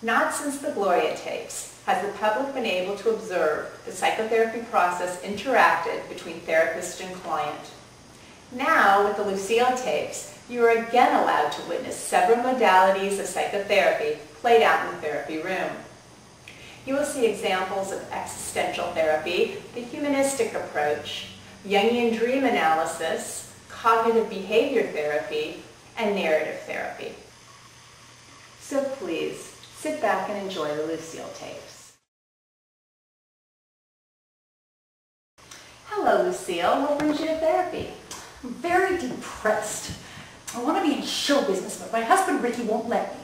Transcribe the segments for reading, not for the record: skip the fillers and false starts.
Not since the Gloria Tapes has the public been able to observe the psychotherapy process interacted between therapist and client. Now, with the Lucy Tapes, you are again allowed to witness several modalities of psychotherapy played out in the therapy room. You will see examples of existential therapy, the humanistic approach, Jungian dream analysis, cognitive behavior therapy, and narrative therapy. So please, sit back and enjoy the Lucy Tapes. Hello, Lucille. What brings you to therapy? I'm very depressed. I want to be in show business, but my husband Ricky won't let me.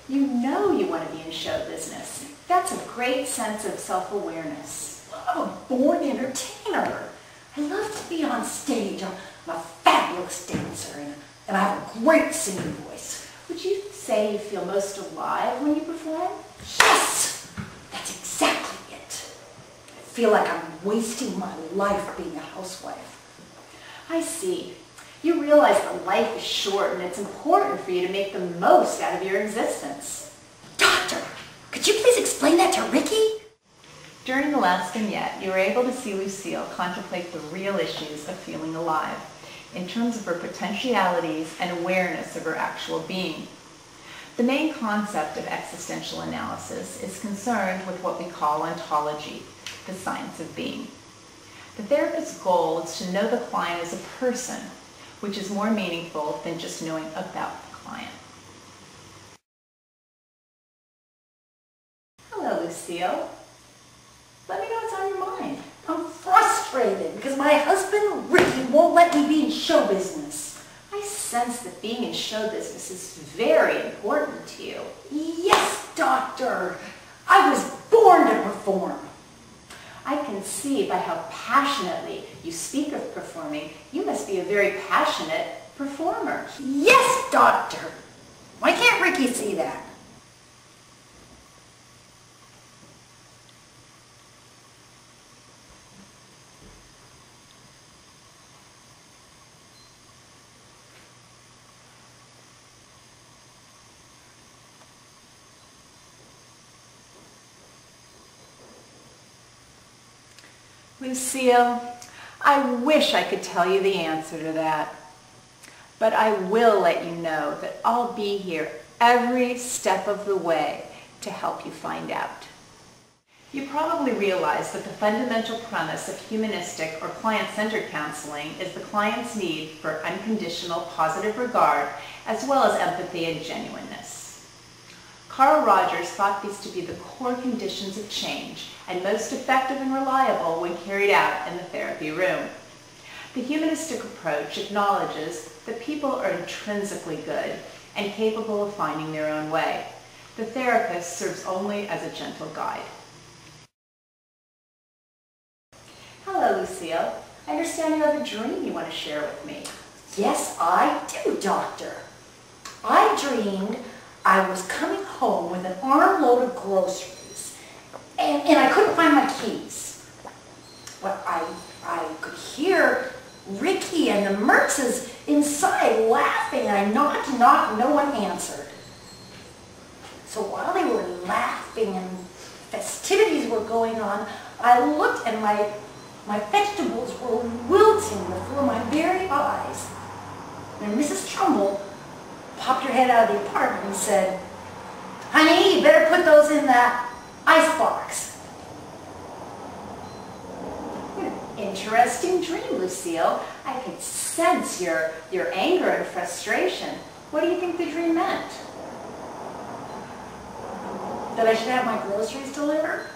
You know you want to be in show business. That's a great sense of self-awareness. I'm a born entertainer. I love to be on stage. I'm a fabulous dancer, and I have a great singing voice. Would you say you feel most alive when you perform? Yes! That's exactly it. I feel like I'm wasting my life being a housewife. I see. You realize that life is short and it's important for you to make the most out of your existence. Doctor, could you please explain that to Ricky? During the last vignette, you were able to see Lucille contemplate the real issues of feeling alive in terms of her potentialities and awareness of her actual being. The main concept of existential analysis is concerned with what we call ontology, the science of being. The therapist's goal is to know the client as a person, which is more meaningful than just knowing about the client. Hello, Lucille. Let me know what's on your mind. I'm frustrated because my husband Ricky won't let me be in show business. I sense that being in show business is very important to you. Yes, doctor. I was born to perform. I can see by how passionately you speak of performing, you must be a very passionate performer. Yes, doctor. Why can't Ricky see that? Lucille, I wish I could tell you the answer to that, but I will let you know that I'll be here every step of the way to help you find out. You probably realize that the fundamental premise of humanistic or client-centered counseling is the client's need for unconditional positive regard as well as empathy and genuineness. Carl Rogers thought these to be the core conditions of change and most effective and reliable when carried out in the therapy room. The humanistic approach acknowledges that people are intrinsically good and capable of finding their own way. The therapist serves only as a gentle guide. Hello, Lucille. I understand you have a dream you want to share with me. Yes, I do, doctor. I dreamed I was coming home with an armload of groceries, and I couldn't find my keys. But I could hear Ricky and the Mertzes inside laughing. I knocked and knocked and no one answered. So while they were laughing and festivities were going on, I looked and my vegetables were wilting before my very eyes. And Mrs. Trumbull popped her head out of the apartment and said, "Honey, you better put those in that icebox." Interesting dream, Lucille. I could sense your anger and frustration. What do you think the dream meant? That I should have my groceries delivered?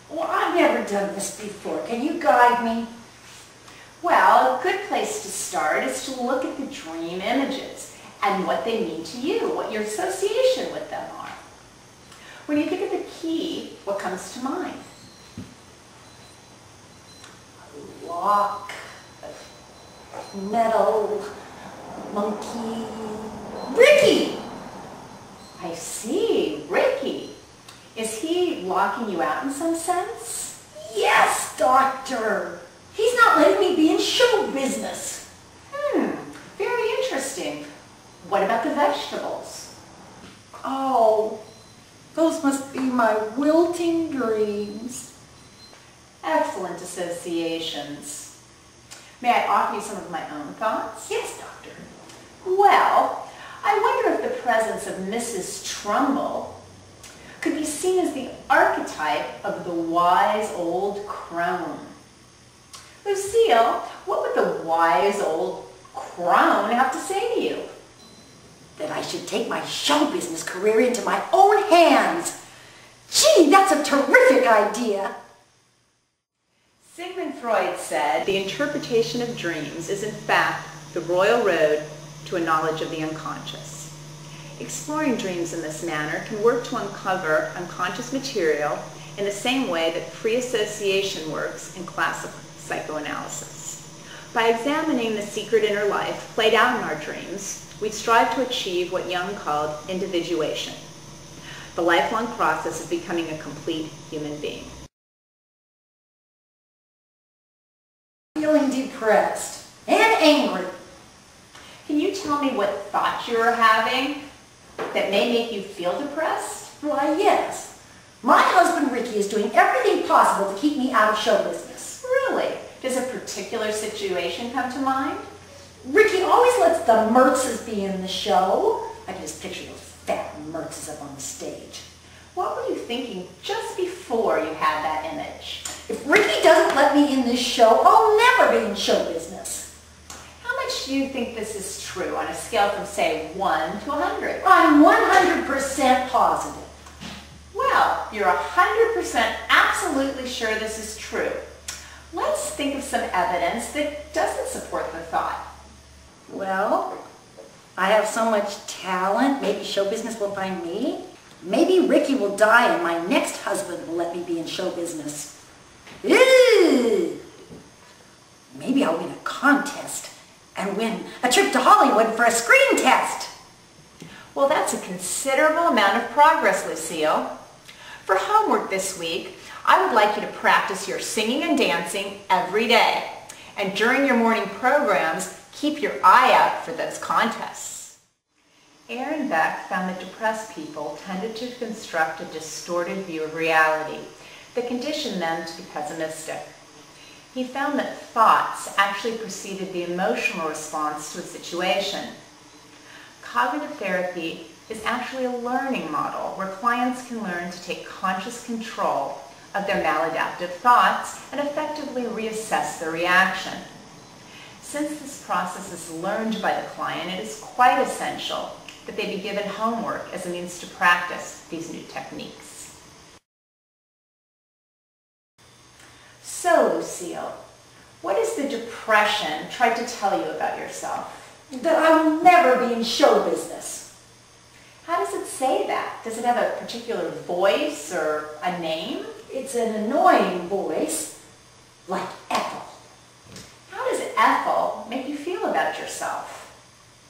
Well, I've never done this before. Can you guide me? Well, a good place to start is to look at the dream images and what they mean to you, what your association with them are. When you think of the key, what comes to mind? A lock, a metal, monkey, Ricky! I see, Ricky. Is he locking you out in some sense? Yes, doctor. He's not letting me be in show business. Very interesting. What about the vegetables? Oh, Those must be my wilting dreams. Excellent associations. May I offer you some of my own thoughts? Yes, Doctor. Well, I wonder if the presence of Mrs. Trumbull could be seen as the archetype of the wise old crone. Lucille, what would the wise old crone have to say to you? That I should take my show business career into my own hands. Gee, that's a terrific idea. Sigmund Freud said, the interpretation of dreams is in fact the royal road to a knowledge of the unconscious. Exploring dreams in this manner can work to uncover unconscious material in the same way that free association works in classical psychoanalysis. By examining the secret inner life played out in our dreams, we strive to achieve what Jung called individuation, the lifelong process of becoming a complete human being. Feeling depressed and angry. Can you tell me what thoughts you are having that may make you feel depressed? Why, yes. My husband Ricky is doing everything possible to keep me out of show business. Really? Does a particular situation come to mind? Ricky always lets the Mertzes be in the show. I can just picture those fat Mertzes up on the stage. What were you thinking just before you had that image? If Ricky doesn't let me in this show, I'll never be in show business. How much do you think this is true on a scale from, say, 1 to 100? I'm 100% positive. Well, you're 100% absolutely sure this is true. Let's think of some evidence that doesn't support the thought. Well, I have so much talent, maybe show business will find me. Maybe Ricky will die and my next husband will let me be in show business. Ew! Maybe I'll win a contest and win a trip to Hollywood for a screen test. Well, that's a considerable amount of progress, Lucille. For homework this week, I would like you to practice your singing and dancing every day. And during your morning programs, keep your eye out for those contests. Aaron Beck found that depressed people tended to construct a distorted view of reality that conditioned them to be pessimistic. He found that thoughts actually preceded the emotional response to a situation. Cognitive therapy is actually a learning model where clients can learn to take conscious control of their maladaptive thoughts and effectively reassess their reaction. Since this process is learned by the client, it is quite essential that they be given homework as a means to practice these new techniques. So, Lucille, what has the depression tried to tell you about yourself? That I will never be in show business. How does it say that? Does it have a particular voice or a name? It's an annoying voice, like Ethel. How does Ethel make you feel about yourself?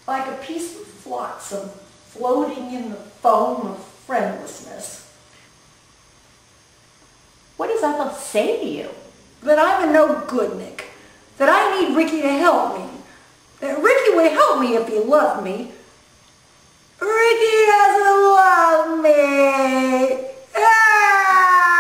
Like a piece of flotsam floating in the foam of friendlessness. What does Ethel say to you? That I'm a no-goodnik. That I need Ricky to help me. That Ricky would help me if he loved me. Ricky doesn't love me. Ah!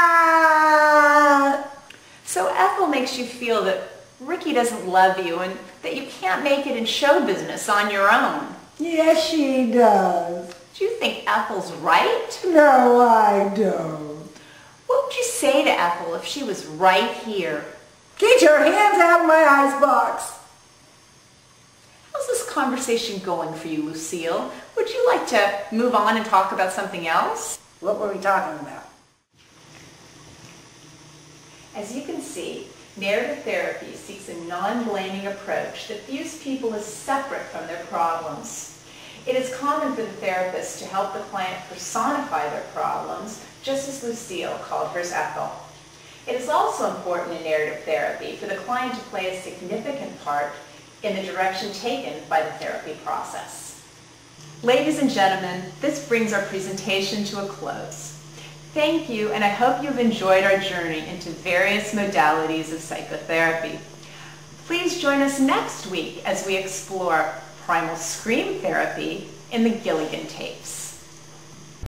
So Ethel makes you feel that Ricky doesn't love you and that you can't make it in show business on your own. Yes, she does. Do you think Ethel's right? No, I don't. What would you say to Ethel if she was right here? Get your hands out of my icebox. How's this conversation going for you, Lucille? Would you like to move on and talk about something else? What were we talking about? As you can see, narrative therapy seeks a non-blaming approach that views people as separate from their problems. It is common for the therapist to help the client personify their problems, just as Lucille called hers Ethel. It is also important in narrative therapy for the client to play a significant part in the direction taken by the therapy process. Ladies and gentlemen, this brings our presentation to a close. Thank you, and I hope you've enjoyed our journey into various modalities of psychotherapy. Please join us next week as we explore primal scream therapy in the Gilligan tapes.